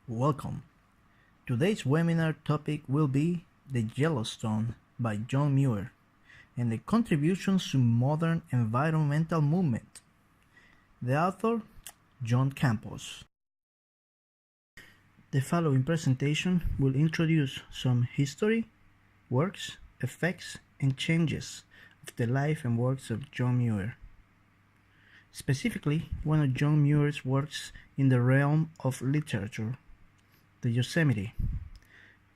Welcome. Today's webinar topic will be The Yellowstone by John Muir and the contributions to modern environmental movement. The author, John Campos. The following presentation will introduce some history, works, effects, and changes of the life and works of John Muir. Specifically, one of John Muir's works in the realm of literature, The Yosemite,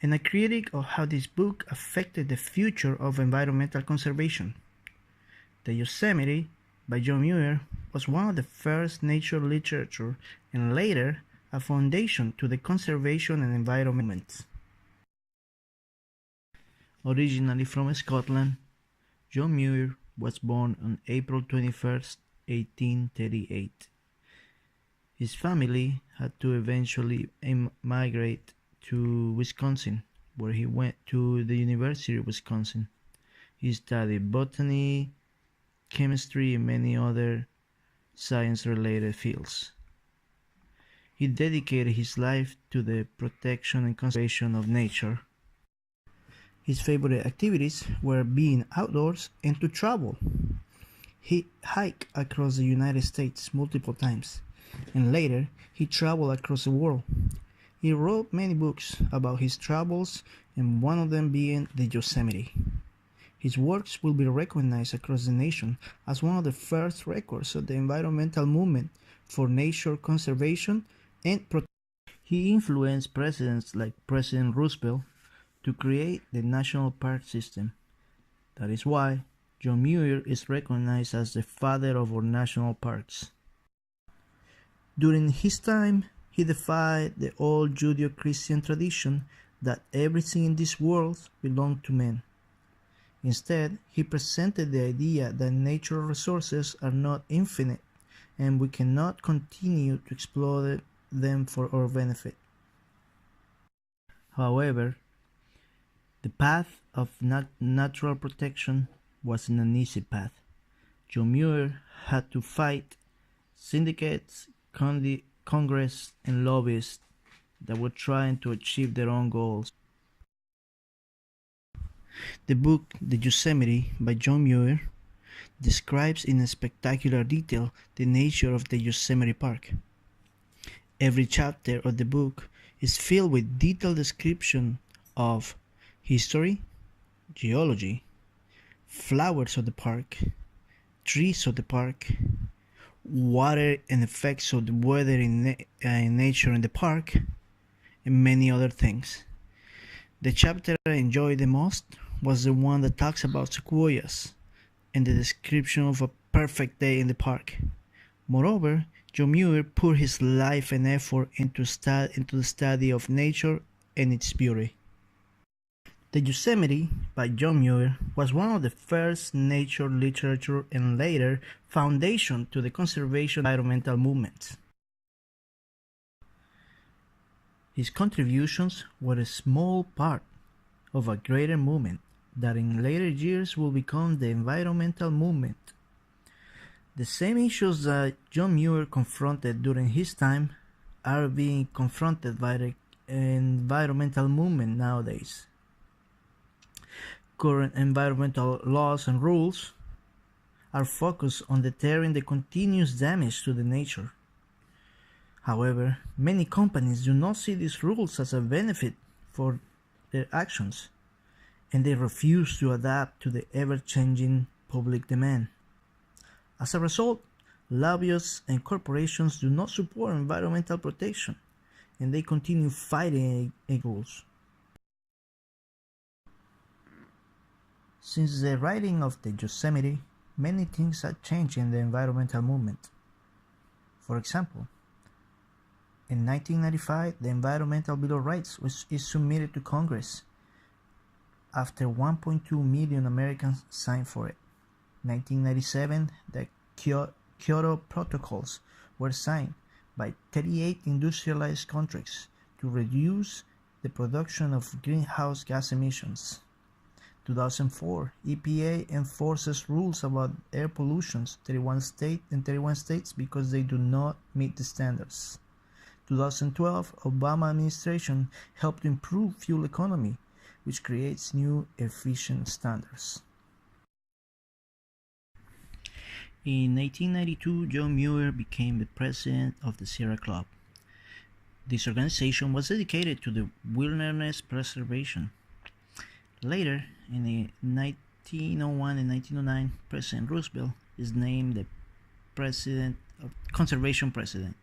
and a critique of how this book affected the future of environmental conservation. The Yosemite by John Muir was one of the first nature literature and later a foundation to the conservation and environment. Originally from Scotland, John Muir was born on April 21st, 1838. His family had to eventually migrate to Wisconsin, where he went to the University of Wisconsin. He studied botany, chemistry, and many other science-related fields. He dedicated his life to the protection and conservation of nature. His favorite activities were being outdoors and to travel. He hiked across the United States multiple times, and later he traveled across the world. He wrote many books about his travels, and one of them being The Yosemite. His works will be recognized across the nation as one of the first records of the environmental movement for nature conservation and protection. He influenced presidents like President Roosevelt to create the national park system. That is why John Muir is recognized as the father of our national parks. During his time, he defied the old Judeo-Christian tradition that everything in this world belonged to man. Instead, he presented the idea that natural resources are not infinite and we cannot continue to exploit them for our benefit. However, the path of natural protection wasn't an easy path. John Muir had to fight syndicates, Congress, and lobbyists that were trying to achieve their own goals. The book The Yosemite by John Muir describes in a spectacular detail the nature of the Yosemite Park. Every chapter of the book is filled with detailed description of history, geology, flowers of the park, trees of the park, water and effects of the weather in nature in the park, and many other things. The chapter I enjoyed the most was the one that talks about sequoias and the description of a perfect day in the park. Moreover, John Muir put his life and effort into the study of nature and its beauty. The Yosemite by John Muir was one of the first nature literature and later foundation to the conservation environmental movement. His contributions were a small part of a greater movement that in later years will become the environmental movement. The same issues that John Muir confronted during his time are being confronted by the environmental movement nowadays. Current environmental laws and rules are focused on deterring the continuous damage to the nature. However, many companies do not see these rules as a benefit for their actions, and they refuse to adapt to the ever-changing public demand. As a result, lobbyists and corporations do not support environmental protection, and they continue fighting against rules. Since the writing of the Yosemite, many things have changed in the environmental movement. For example, in 1995, the Environmental Bill of Rights is submitted to Congress after 1.2 million Americans signed for it. In 1997, the Kyoto Protocols were signed by 38 industrialized countries to reduce the production of greenhouse gas emissions. 2004, EPA enforces rules about air pollution in 31 states because they do not meet the standards. 2012, Obama administration helped improve fuel economy, which creates new efficient standards. In 1892, John Muir became the president of the Sierra Club. This organization was dedicated to the wilderness preservation. Later, in the 1901 and 1909, President Roosevelt is named the conservation president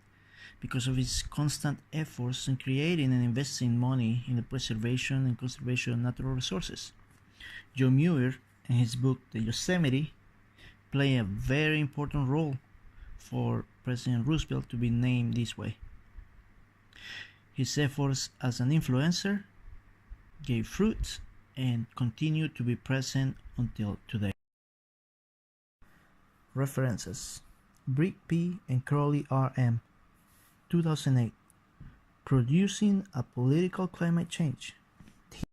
because of his constant efforts in creating and investing money in the preservation and conservation of natural resources. John Muir, in his book The Yosemite, play a very important role for President Roosevelt to be named this way. His efforts as an influencer gave fruits and continue to be present until today. References: Brick P. and Crowley R.M. 2008. Producing a Political Climate Change.